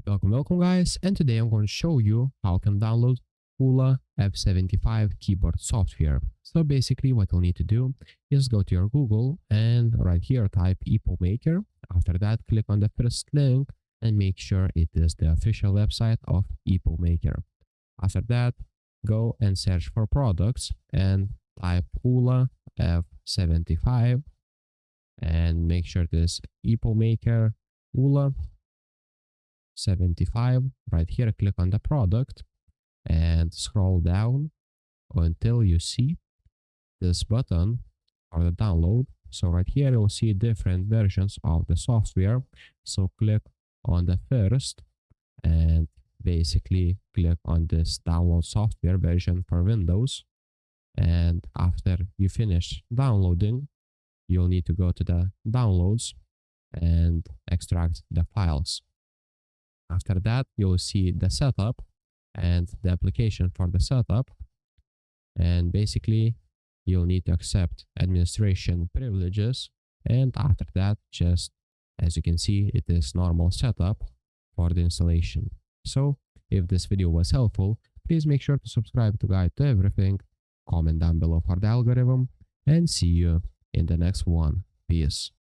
Welcome guys, and today I'm going to show you how you can download Aula F75 keyboard software. So basically what you'll need to do is go to your Google and right here type EPO Maker. After that, click on the first link and make sure it is the official website of EPO Maker. After that, go and search for products and type Aula F75 and make sure this EPO Maker Aula 75. Right here, click on the product and scroll down until you see this button for the download. So right here you'll see different versions of the software. So click on the first and basically click on this download software version for Windows. And after you finish downloading, you'll need to go to the downloads and extract the files. After that, you'll see the setup and the application for the setup. And basically, you'll need to accept administration privileges. And after that, just as you can see, it is normal setup for the installation. So if this video was helpful, please make sure to subscribe to Guide to Everything, comment down below for the algorithm, and see you in the next one. Peace.